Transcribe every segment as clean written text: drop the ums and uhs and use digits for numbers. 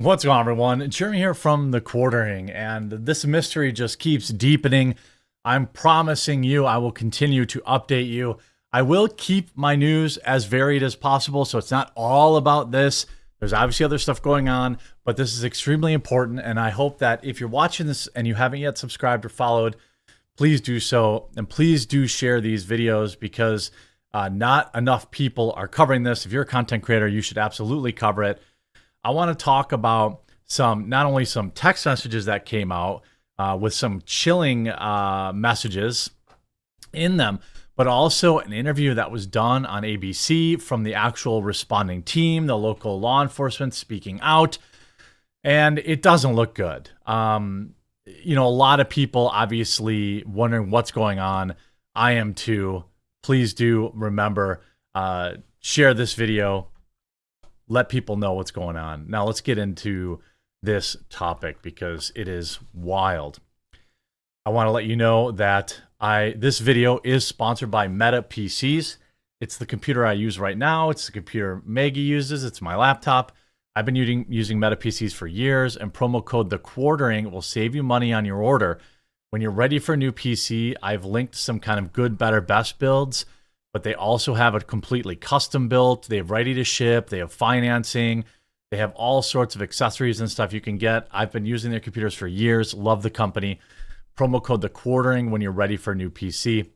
What's going on, everyone? Jeremy here from the Quartering, and this mystery just keeps deepening. I'm promising you I will continue to update you. I will keep my news as varied as possible, so it's not all about this. There's obviously other stuff going on, but this is extremely important, and I hope that if you're watching this and you haven't yet subscribed or followed, please do so, and please do share these videos because not enough people are covering this. If you're a content creator, you should absolutely cover it. I want to talk about not only some text messages that came out with some chilling messages in them, but also an interview that was done on ABC from the actual responding team, the local law enforcement speaking out, and it doesn't look good. A lot of people obviously wondering what's going on. I am too. Please do remember, share this video. Let people know what's going on. Now let's get into this topic because it is wild. I want to let you know that this video is sponsored by Meta PCs. It's the computer I use right now. It's the computer Maggie uses. It's my laptop. I've been using Meta PCs for years, and promo code The Quartering will save you money on your order. When you're ready for a new PC, I've linked some kind of good, better, best builds, but they also have it completely custom built. They have ready to ship. They have financing. They have all sorts of accessories and stuff you can get. I've been using their computers for years. Love the company. Promo code The Quartering when you're ready for a new PC.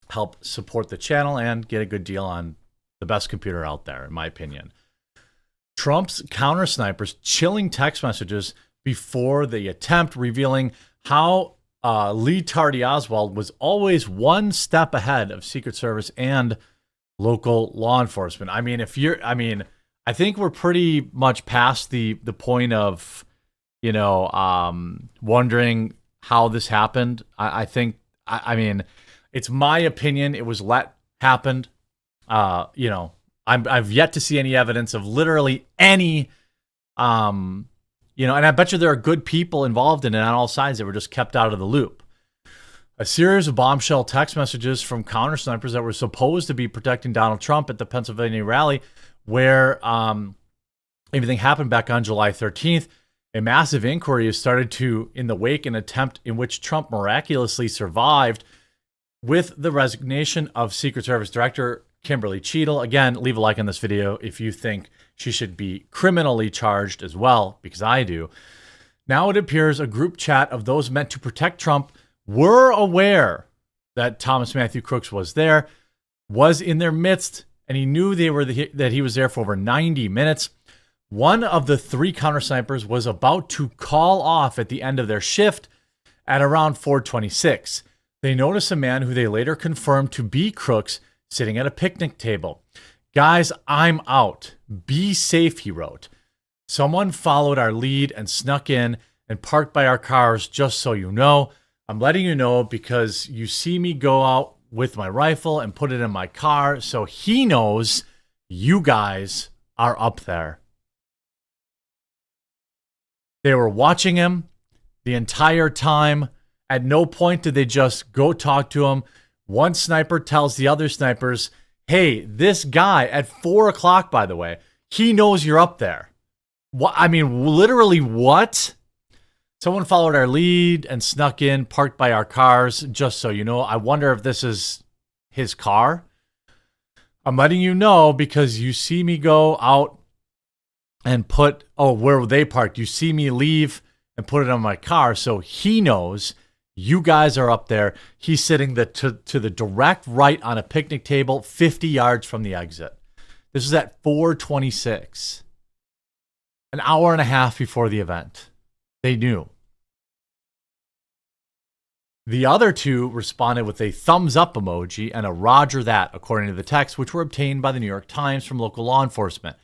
Help support the channel and get a good deal on the best computer out there, in my opinion. Trump's counter snipers chilling text messages before the attempt, revealing how Lee Tardy Oswald was always one step ahead of Secret Service and local law enforcement. I think we're pretty much past the point of, wondering how this happened. I think it's my opinion. It was happened. I've yet to see any evidence of literally any, and I bet you there are good people involved in it on all sides that were just kept out of the loop. A series of bombshell text messages from counter snipers that were supposed to be protecting Donald Trump at the Pennsylvania rally, where everything happened back on July 13th. A massive inquiry has started in the wake an attempt in which Trump miraculously survived with the resignation of Secret Service Director Kimberly Cheadle. Again, leave a like on this video if you think she should be criminally charged as well, because I do. Now it appears a group chat of those meant to protect Trump were aware that Thomas Matthew Crooks was in their midst, and he knew that he was there for over 90 minutes. One of the three counter snipers was about to call off at the end of their shift at around 4:26. They noticed a man who they later confirmed to be Crooks sitting at a picnic table. "Guys, I'm out. Be safe," he wrote. "Someone followed our lead and snuck in and parked by our cars, just so you know. I'm letting you know because you see me go out with my rifle and put it in my car, so he knows you guys are up there." They were watching him the entire time. At no point did they just go talk to him. One sniper tells the other snipers, "Hey, this guy at 4 o'clock, by the way, he knows you're up there." Literally what? "Someone followed our lead and snuck in, parked by our cars, just so you know. I wonder if this is his car. I'm letting you know because you see me go out and where they parked. You see me leave and put it on my car, so he knows you guys are up there." He's sitting to the direct right on a picnic table, 50 yards from the exit. This is at 4:26, an hour and a half before the event. They knew. The other two responded with a thumbs up emoji and a roger that, according to the text, which were obtained by the New York Times from local law enforcement.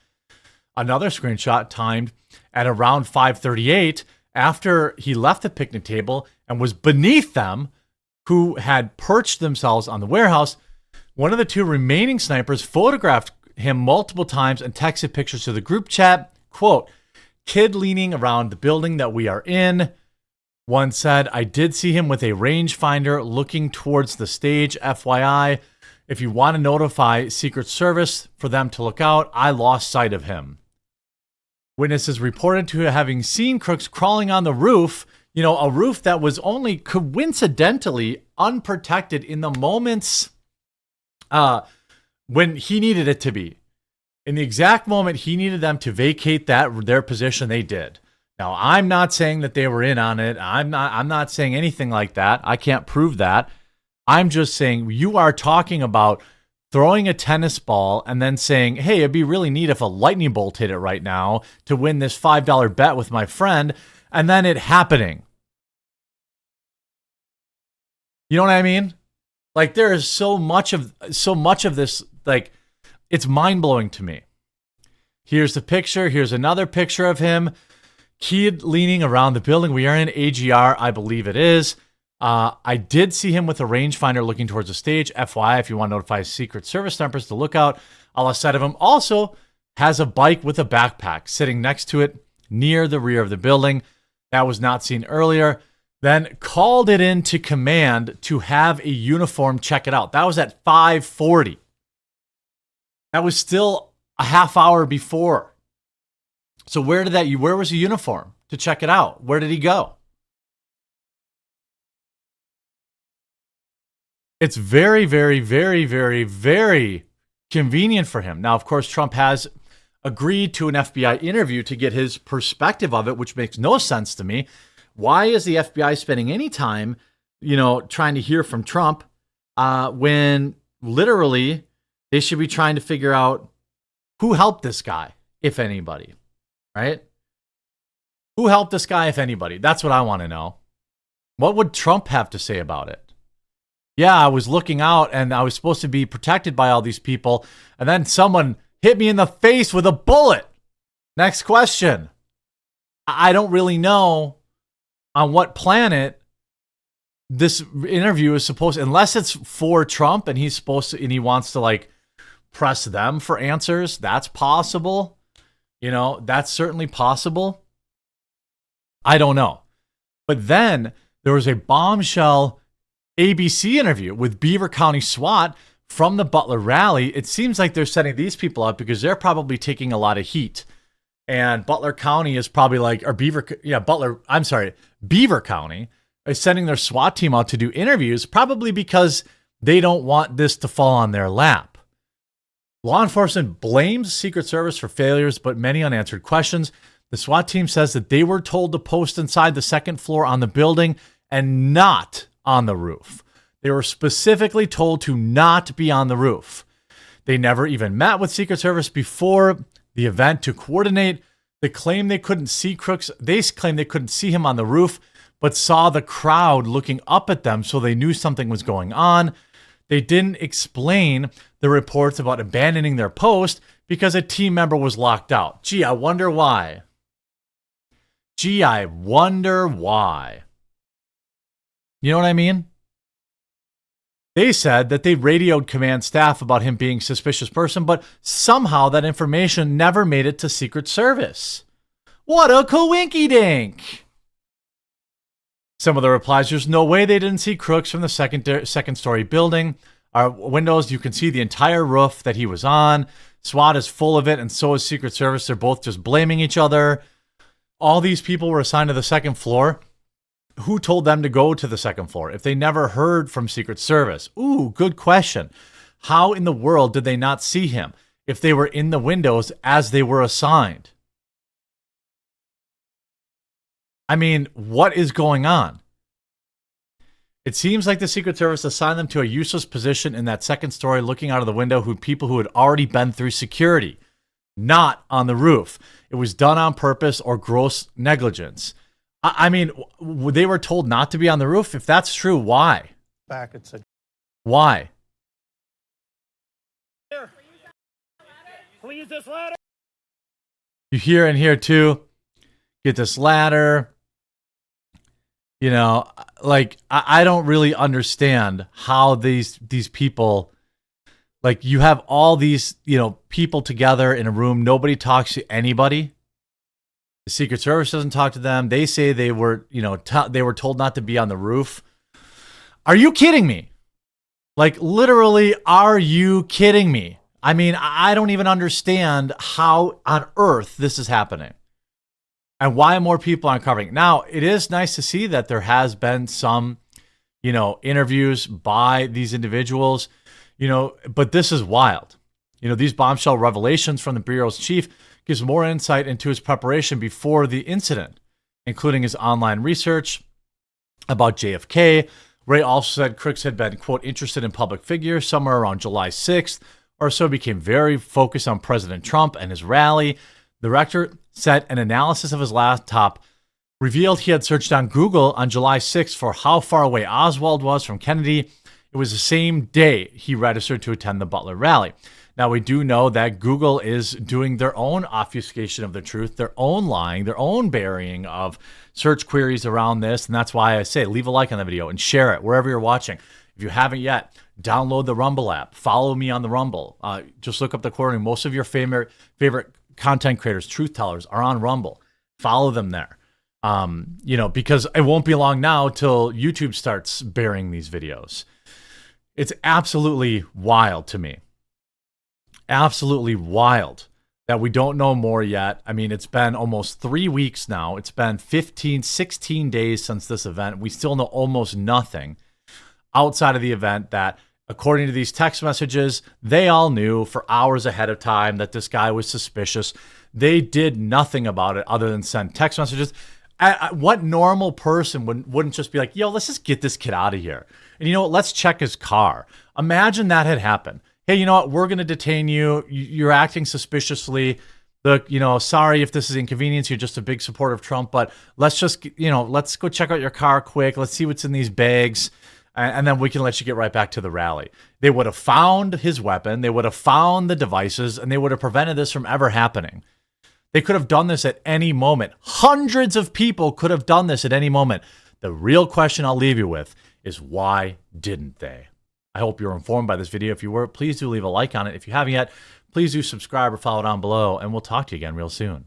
Another screenshot timed at around 5:38 after he left the picnic table and was beneath them, who had perched themselves on the warehouse. One of the two remaining snipers photographed him multiple times and texted pictures to the group chat. Quote, "Kid leaning around the building that we are in." One said, "I did see him with a rangefinder looking towards the stage. FYI, if you want to notify Secret Service for them to look out, I lost sight of him." Witnesses reported to having seen crooks crawling on the roof, a roof that was only coincidentally unprotected in the moments when he needed it to be. In the exact moment he needed them to vacate their position, they did. Now, I'm not saying that they were in on it. I'm not saying anything like that. I can't prove that. I'm just saying you are talking about throwing a tennis ball and then saying, hey, it'd be really neat if a lightning bolt hit it right now to win this $5 bet with my friend, and then it happening. You know what I mean? Like, there is so much of this, like, it's mind-blowing to me. Here's the picture. Here's another picture of him. Kid leaning around the building. We are in AGR, I believe it is. I did see him with a rangefinder looking towards the stage. FYI, if you want to notify Secret Service members to look out, all ahead of him also has a bike with a backpack sitting next to it near the rear of the building. That was not seen earlier. Then called it into command to have a uniform check it out. That was at 5:40. That was still a half hour before. So where was the uniform to check it out? Where did he go? It's very, very, very, very, very convenient for him. Now, of course, Trump has agreed to an FBI interview to get his perspective of it, which makes no sense to me. Why is the FBI spending any time, trying to hear from Trump when literally they should be trying to figure out who helped this guy, if anybody, right? Who helped this guy, if anybody? That's what I want to know. What would Trump have to say about it? Yeah, I was looking out and I was supposed to be protected by all these people, and then someone hit me in the face with a bullet. Next question. I don't really know on what planet this interview is supposed to, unless it's for Trump and he's supposed to, and he wants to like press them for answers. That's possible. That's certainly possible. I don't know. But then there was a bombshell ABC interview with Beaver County SWAT from the Butler rally. It seems like they're setting these people up because they're probably taking a lot of heat. And Butler County is probably Beaver County is sending their SWAT team out to do interviews, probably because they don't want this to fall on their lap. Law enforcement blames Secret Service for failures, but many unanswered questions. The SWAT team says that they were told to post inside the second floor on the building and not on the roof. They were specifically told to not be on the roof. They never even met with Secret Service before the event to coordinate. They claim they couldn't see crooks. They claim they couldn't see him on the roof, but saw the crowd looking up at them, so they knew something was going on. They didn't explain the reports about abandoning their post because a team member was locked out. Gee, I wonder why. You know what I mean? They said that they radioed command staff about him being a suspicious person, but somehow that information never made it to Secret Service. What a coinky-dink! Some of the replies, there's no way they didn't see crooks from the second-story building. Our windows, you can see the entire roof that he was on. SWAT is full of it, and so is Secret Service. They're both just blaming each other. All these people were assigned to the second floor. Who told them to go to the second floor if they never heard from Secret Service? Ooh, good question. How in the world did they not see him if they were in the windows as they were assigned? I mean, what is going on? It seems like the Secret Service assigned them to a useless position in that second story looking out of the window, people who had already been through security, not on the roof. It was done on purpose or gross negligence. I mean, they were told not to be on the roof. If that's true, why? Why? Can we use this ladder? You hear in here too. Get this ladder. I don't really understand how these people, you have all these, people together in a room. Nobody talks to anybody. The Secret Service doesn't talk to them. They say they were, they were told not to be on the roof. Are you kidding me? Literally, are you kidding me? I mean, I don't even understand how on earth this is happening. and why more people aren't covering it. Now, it is nice to see that there has been some, interviews by these individuals, but this is wild. These bombshell revelations from the Bureau's chief gives more insight into his preparation before the incident, including his online research about JFK. Ray also said Crooks had been, quote, interested in public figures somewhere around July 6th or so, became very focused on President Trump and his rally. The rector said an analysis of his laptop revealed he had searched on Google on July 6th for how far away Oswald was from Kennedy. It was the same day he registered to attend the Butler rally. Now, we do know that Google is doing their own obfuscation of the truth, their own lying, their own burying of search queries around this. And that's why I say leave a like on the video and share it wherever you're watching. If you haven't yet, download the Rumble app. Follow me on the Rumble. Just look up the quartering. Most of your favorite content creators, truth tellers, are on Rumble. Follow them there. Because it won't be long now till YouTube starts burying these videos. It's absolutely wild to me. Absolutely wild that we don't know more yet. I mean, it's been almost 3 weeks now. It's been 16 days since this event. We still know almost nothing outside of the event that, according to these text messages, they all knew for hours ahead of time that this guy was suspicious. They did nothing about it other than send text messages. What normal person wouldn't just be like, yo, let's just get this kid out of here. And you know what? Let's check his car. Imagine that had happened. Hey, you know what? We're going to detain you. You're acting suspiciously. Sorry if this is inconvenience. You're just a big supporter of Trump, but let's just, let's go check out your car quick. Let's see what's in these bags. And then we can let you get right back to the rally. They would have found his weapon. They would have found the devices, and they would have prevented this from ever happening. They could have done this at any moment. Hundreds of people could have done this at any moment. The real question I'll leave you with is, why didn't they? I hope you're informed by this video. If you were, please do leave a like on it. If you haven't yet, please do subscribe or follow down below, and we'll talk to you again real soon.